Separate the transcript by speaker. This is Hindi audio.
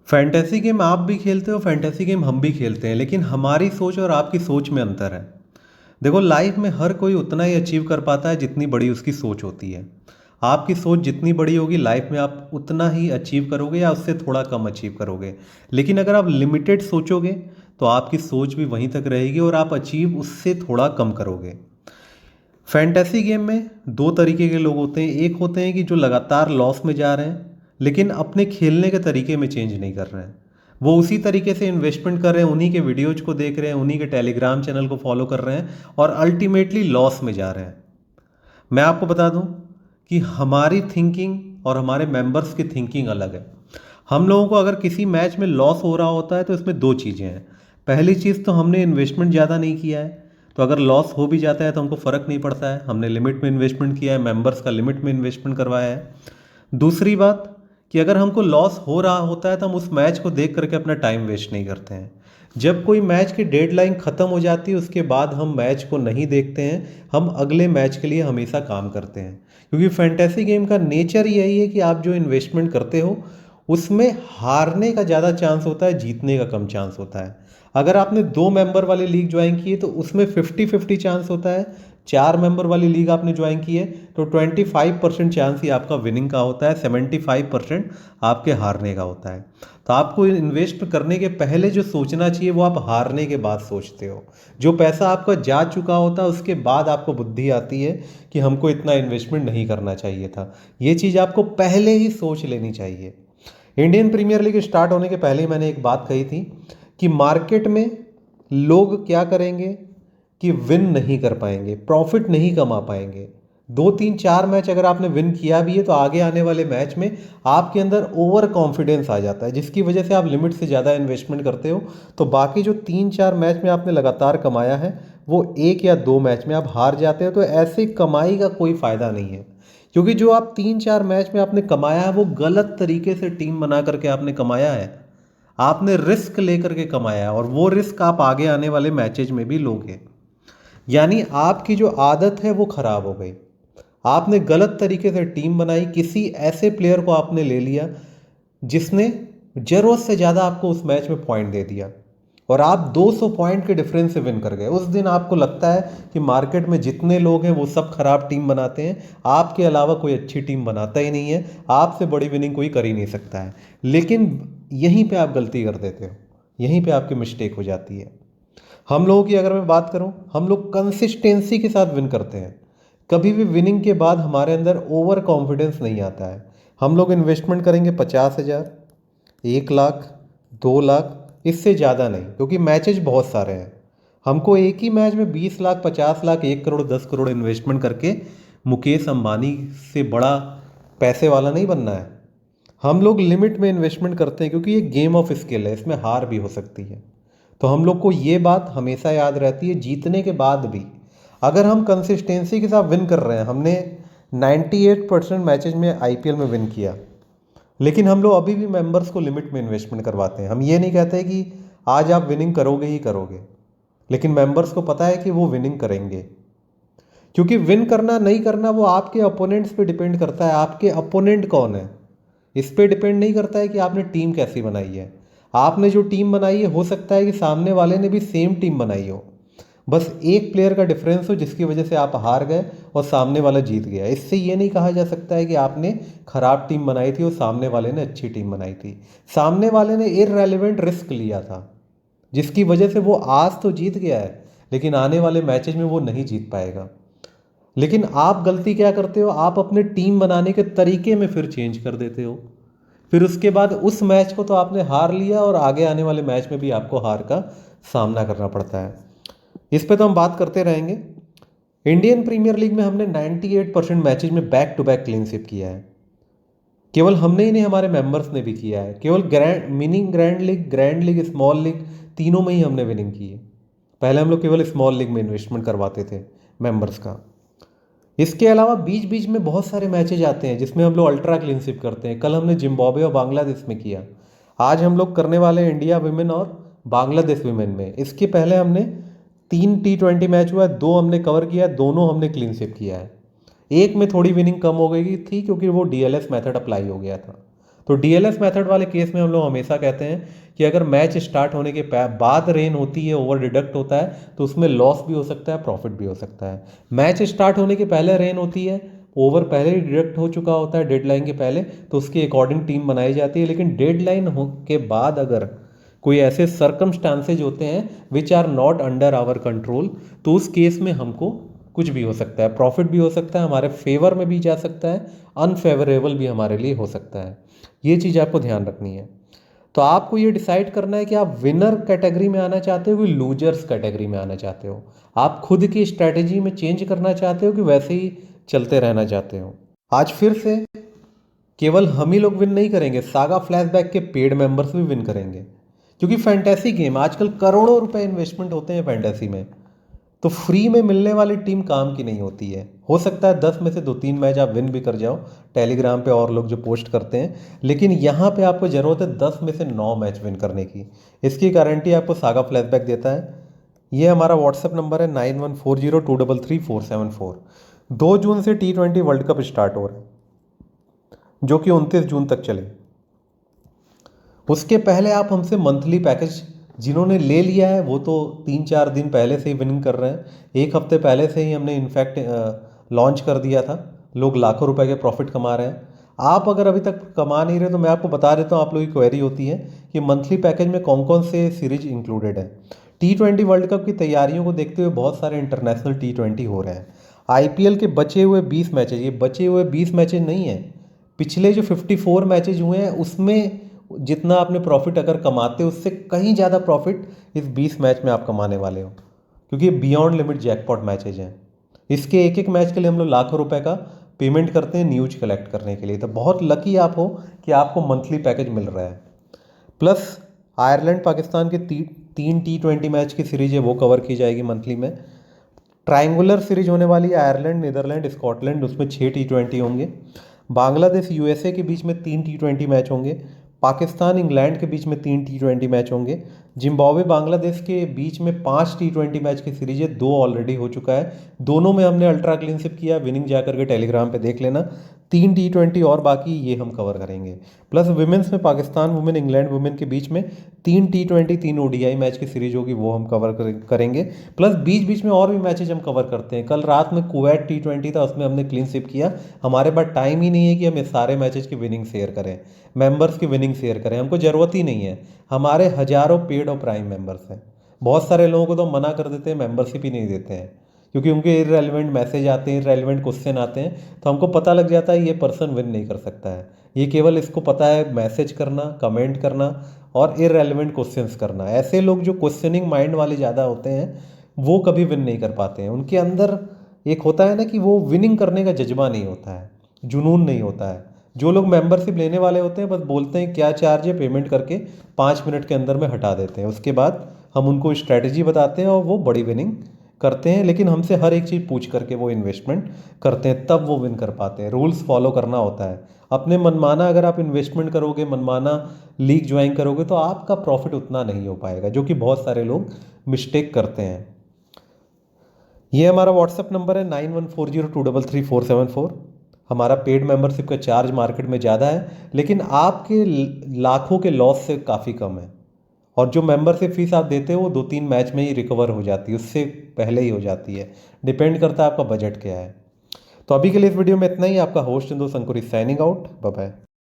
Speaker 1: फैंटेसी गेम आप भी खेलते हो, फैंटेसी गेम हम भी खेलते हैं, लेकिन हमारी सोच और आपकी सोच में अंतर है। देखो, लाइफ में हर कोई उतना ही अचीव कर पाता है जितनी बड़ी उसकी सोच होती है। आपकी सोच जितनी बड़ी होगी लाइफ में आप उतना ही अचीव करोगे या उससे थोड़ा कम अचीव करोगे। लेकिन अगर आप लिमिटेड सोचोगे तो आपकी सोच भी वहीं तक रहेगी और आप अचीव उससे थोड़ा कम करोगे। फैंटेसी गेम में दो तरीके के लोग होते हैं। एक होते हैं कि जो लगातार लॉस में जा रहे हैं लेकिन अपने खेलने के तरीके में चेंज नहीं कर रहे हैं। वो उसी तरीके से इन्वेस्टमेंट कर रहे हैं, उन्हीं के वीडियोज को देख रहे हैं, उन्हीं के टेलीग्राम चैनल को फॉलो कर रहे हैं और अल्टीमेटली लॉस में जा रहे हैं। मैं आपको बता दूं कि हमारी थिंकिंग और हमारे मेंबर्स की थिंकिंग अलग है। हम लोगों को अगर किसी मैच में लॉस हो रहा होता है तो इसमें दो चीज़ें हैं। पहली चीज़ तो हमने इन्वेस्टमेंट ज़्यादा नहीं किया है, तो अगर लॉस हो भी जाता है तो हमको फ़र्क नहीं पड़ता है, हमने लिमिट में इन्वेस्टमेंट किया है, मेंबर्स का लिमिट में इन्वेस्टमेंट करवाया है। दूसरी बात कि अगर हमको लॉस हो रहा होता है तो हम उस मैच को देख करके अपना टाइम वेस्ट नहीं करते हैं। जब कोई मैच की डेडलाइन ख़त्म हो जाती है उसके बाद हम मैच को नहीं देखते हैं, हम अगले मैच के लिए हमेशा काम करते हैं। क्योंकि फैंटेसी गेम का नेचर यही है कि आप जो इन्वेस्टमेंट करते हो उसमें हारने का ज़्यादा चांस होता है, जीतने का कम चांस होता है। अगर आपने 2 मेंबर वाली लीग ज्वाइन की है तो उसमें 50-50 चांस होता है। 4 मेंबर वाली लीग आपने ज्वाइन की है तो 25% चांस ही आपका विनिंग का होता है, 75% आपके हारने का होता है। तो आपको इन्वेस्ट करने के पहले जो सोचना चाहिए वो आप हारने के बाद सोचते हो। जो पैसा आपका जा चुका होता है उसके बाद आपको बुद्धि आती है कि हमको इतना इन्वेस्टमेंट नहीं करना चाहिए था। ये चीज़ आपको पहले ही सोच लेनी चाहिए। इंडियन प्रीमियर लीग स्टार्ट होने के पहले ही मैंने एक बात कही थी कि मार्केट में लोग क्या करेंगे कि विन नहीं कर पाएंगे, प्रॉफिट नहीं कमा पाएंगे। 2 3 4 मैच अगर आपने विन किया भी है तो आगे आने वाले मैच में आपके अंदर ओवर कॉन्फिडेंस आ जाता है जिसकी वजह से आप लिमिट से ज़्यादा इन्वेस्टमेंट करते हो। तो बाकी जो 3 4 मैच में आपने लगातार कमाया है वो 1 या 2 मैच में आप हार जाते हो। तो ऐसी कमाई का कोई फ़ायदा नहीं है, क्योंकि जो आप 3 4 मैच में आपने कमाया है वो गलत तरीके से टीम बना करके आपने कमाया है। आपने रिस्क लेकर के कमाया है और वो रिस्क आप आगे आने वाले मैचेज में भी लोगे। यानी आपकी जो आदत है वो खराब हो गई। आपने गलत तरीके से टीम बनाई, किसी ऐसे प्लेयर को आपने ले लिया जिसने जरूरत से ज़्यादा आपको उस मैच में पॉइंट दे दिया और आप 200 पॉइंट के डिफरेंस से विन कर गए। उस दिन आपको लगता है कि मार्केट में जितने लोग हैं वो सब खराब टीम बनाते हैं, आपके अलावा कोई अच्छी टीम बनाता ही नहीं है, आपसे बड़ी विनिंग कोई कर ही नहीं सकता है। लेकिन यहीं पे आप गलती कर देते हो, यहीं पे आपकी मिस्टेक हो जाती है। हम लोगों की अगर मैं बात करूं, हम लोग कंसिस्टेंसी के साथ विन करते हैं। कभी भी विनिंग के बाद हमारे अंदर ओवर कॉन्फिडेंस नहीं आता है। हम लोग इन्वेस्टमेंट करेंगे 50,000, 1 लाख, 2 लाख, इससे ज़्यादा नहीं, क्योंकि मैचेज बहुत सारे हैं। हमको एक ही मैच में 20 लाख, 50 लाख, 1 करोड़, 10 करोड़ इन्वेस्टमेंट करके मुकेश अंबानी से बड़ा पैसे वाला नहीं बनना है। हम लोग लिमिट में इन्वेस्टमेंट करते हैं क्योंकि ये गेम ऑफ स्किल है, इसमें हार भी हो सकती है। तो हम लोग को ये बात हमेशा याद रहती है जीतने के बाद भी। अगर हम कंसिस्टेंसी के साथ विन कर रहे हैं, हमने 98% मैचेज में आईपीएल में विन किया, लेकिन हम लोग अभी भी मेंबर्स को लिमिट में इन्वेस्टमेंट करवाते हैं। हम ये नहीं कहते कि आज आप विनिंग करोगे ही करोगे, लेकिन मेंबर्स को पता है कि वो विनिंग करेंगे। क्योंकि विन करना नहीं करना वो आपके अपोनेंट्स पे डिपेंड करता है। आपके अपोनेंट कौन है इस पे डिपेंड नहीं करता है कि आपने टीम कैसी बनाई है। आपने जो टीम बनाई है हो सकता है कि सामने वाले ने भी सेम टीम बनाई हो, बस एक प्लेयर का डिफरेंस हो जिसकी वजह से आप हार गए और सामने वाला जीत गया। इससे ये नहीं कहा जा सकता है कि आपने खराब टीम बनाई थी और सामने वाले ने अच्छी टीम बनाई थी। सामने वाले ने इररेलेवेंट रिस्क लिया था जिसकी वजह से वो आज तो जीत गया है लेकिन आने वाले मैचेज में वो नहीं जीत पाएगा। लेकिन आप गलती क्या करते हो, आप अपने टीम बनाने के तरीके में फिर चेंज कर देते हो। फिर उसके बाद उस मैच को तो आपने हार लिया और आगे आने वाले मैच में भी आपको हार का सामना करना पड़ता है। इस पे तो हम बात करते रहेंगे। इंडियन प्रीमियर लीग में हमने 98% मैचेज में back to back clean sweep किया है। केवल हमने ही नहीं, हमारे मेंबर्स ने भी किया है। केवल ग्रैंड लीग, स्मॉल लीग, तीनों में ही हमने विनिंग की है। पहले हम लोग केवल स्मॉल लीग में इन्वेस्टमेंट करवाते थे मेंबर्स का। इसके अलावा बीच बीच में बहुत सारे मैचेज आते हैं जिसमें हम लोग अल्ट्रा क्लीनशिप करते हैं। कल हमने जिम्बाब्वे और बांग्लादेश में किया, आज हम लोग करने वाले हैं इंडिया विमेन और बांग्लादेश विमेन में। इसके पहले हमने 3 T20 मैच हुआ है, 2 हमने कवर किया है, दोनों हमने क्लीनशिप किया है। एक में थोड़ी विनिंग कम हो गई थी क्योंकि वो डीएलएस मेथड अप्लाई हो गया था। तो डीएलएफ मेथड वाले केस में हम लोग हमेशा कहते हैं कि अगर मैच स्टार्ट होने के बाद रेन होती है, ओवर डिडक्ट होता है, तो उसमें लॉस भी हो सकता है, प्रॉफिट भी हो सकता है। मैच स्टार्ट होने के पहले रेन होती है, ओवर पहले ही डिडक्ट हो चुका होता है डेडलाइन के पहले, तो उसके अकॉर्डिंग टीम बनाई जाती है। लेकिन डेडलाइन हो के बाद अगर कोई ऐसे सर्कमस्टांसेज होते हैं which are not under our control, तो उस केस में हमको कुछ भी हो सकता है, प्रॉफिट भी हो सकता है, हमारे फेवर में भी जा सकता है, अनफेवरेबल भी हमारे लिए हो सकता है। ये चीज़ आपको ध्यान रखनी है। तो आपको ये डिसाइड करना है कि आप विनर कैटेगरी में आना चाहते हो कि लूजर्स कैटेगरी में आना चाहते हो। आप खुद की स्ट्रैटेजी में चेंज करना चाहते हो कि वैसे ही चलते रहना चाहते हो। आज फिर से केवल हम ही लोग विन नहीं करेंगे, सागा फ्लैशबैक के पेड मेंबर्स भी विन करेंगे, क्योंकि फैंटेसी गेम आजकल करोड़ों रुपए इन्वेस्टमेंट होते हैं फैंटेसी में, तो फ्री में मिलने वाली टीम काम की नहीं होती है। हो सकता है 10 में से 2-3 मैच आप विन भी कर जाओ, टेलीग्राम पे और लोग जो पोस्ट करते हैं, लेकिन यहाँ पे आपको ज़रूरत है 10 में से 9 मैच विन करने की। इसकी गारंटी आपको सागा फ्लैशबैक देता है। ये हमारा व्हाट्सएप नंबर है 9140233474। 2 जून से T20 वर्ल्ड कप स्टार्ट हो रहा है, जो कि 29 जून तक चले। उसके पहले आप हमसे मंथली पैकेज, जिन्होंने ले लिया है वो तो 3-4 दिन पहले से ही विनिंग कर रहे हैं। 1 हफ्ते पहले से ही हमने इनफैक्ट लॉन्च कर दिया था। लोग लाखों रुपए के प्रॉफिट कमा रहे हैं। आप अगर अभी तक कमा नहीं रहे तो मैं आपको बता देता हूँ, आप लोगों की क्वेरी होती है कि मंथली पैकेज में कौन कौन से सीरीज इंक्लूडेड है। T20 वर्ल्ड कप की तैयारियों को देखते हुए बहुत सारे इंटरनेशनल T20 हो रहे हैं। आईपीएल के बचे हुए 20 मैचेज, ये बचे हुए 20 मैचेज नहीं है, पिछले जो 54 मैचेज हुए हैं उसमें जितना आपने प्रॉफिट अगर कमाते हो उससे कहीं ज़्यादा प्रॉफिट इस 20 मैच में आप कमाने वाले हो, क्योंकि बियॉन्ड लिमिट जैकपॉट मैचेज हैं। इसके एक एक मैच के लिए हम लोग लाखों रुपए का पेमेंट करते हैं न्यूज कलेक्ट करने के लिए। तो बहुत लकी आप हो कि आपको मंथली पैकेज मिल रहा है। प्लस आयरलैंड पाकिस्तान के 3 T20 मैच की सीरीज है, वो कवर की जाएगी मंथली में। ट्रायंगुलर सीरीज होने वाली है, आयरलैंड, नीदरलैंड, स्कॉटलैंड, उसमें 6 T20 होंगे। बांग्लादेश यूएसए के बीच में 3 T20 मैच होंगे। पाकिस्तान इंग्लैंड के बीच में 3 T20 मैच होंगे। जिम्बाब्वे बांग्लादेश के बीच में 5 T20 मैच की सीरीज है, 2 ऑलरेडी हो चुका है, दोनों में हमने अल्ट्रा क्लीनशिप किया, विनिंग जाकर के टेलीग्राम पे देख लेना। 3 T20 और बाकी, ये हम कवर करेंगे। प्लस विमेंस में पाकिस्तान वुमेन इंग्लैंड वुमेन के बीच में 3 T20 3 ओडीआई मैच की सीरीज होगी, वो हम कवर करेंगे। प्लस बीच बीच में और भी मैचेज हम कवर करते हैं। कल रात में कुवैत T20 था, उसमें हमने क्लीन स्वीप किया। हमारे पास टाइम ही नहीं है कि हम इस सारे मैचेज की विनिंग शेयर करें, मेंबर्स की विनिंग शेयर करें, हमको ज़रूरत ही नहीं है। हमारे हज़ारों पेड और प्राइम मेंबर्स हैं। बहुत सारे लोगों को तो मना कर देते हैं, मेंबरशिप ही नहीं देते हैं, क्योंकि उनके इररेलेवेंट मैसेज आते हैं, इररेलेवेंट क्वेश्चन आते हैं, तो हमको पता लग जाता है ये पर्सन विन नहीं कर सकता है। ये केवल इसको पता है मैसेज करना, कमेंट करना और इररेलेवेंट क्वेश्चंस करना। ऐसे लोग जो क्वेश्चनिंग माइंड वाले ज़्यादा होते हैं वो कभी विन नहीं कर पाते हैं। उनके अंदर एक होता है ना कि वो विनिंग करने का जज्बा नहीं होता है, जुनून नहीं होता है। जो लोग मेंबरशिप लेने वाले होते हैं बस बोलते हैं क्या चार्ज है, पेमेंट करके 5 मिनट के अंदर में हटा देते हैं। उसके बाद हम उनको स्ट्रैटेजी बताते हैं और वो बड़ी विनिंग करते हैं। लेकिन हमसे हर एक चीज़ पूछ करके वो इन्वेस्टमेंट करते हैं, तब वो विन कर पाते हैं। रूल्स फॉलो करना होता है। अपने मनमाना अगर आप इन्वेस्टमेंट करोगे, मनमाना लीग ज्वाइन करोगे, तो आपका प्रॉफिट उतना नहीं हो पाएगा, जो कि बहुत सारे लोग मिस्टेक करते हैं। ये हमारा व्हाट्सएप नंबर है 9140233474। हमारा पेड मेंबरशिप का चार्ज मार्केट में ज़्यादा है, लेकिन आपके लाखों के लॉस से काफ़ी कम है। और जो मेंबरशिप फीस आप देते हो वो 2-3 मैच में ही रिकवर हो जाती है, उससे पहले ही हो जाती है। डिपेंड करता है आपका बजट क्या है। तो अभी के लिए इस वीडियो में इतना ही। आपका होस्ट इंदो शंकुरी साइनिंग आउट। Bye bye.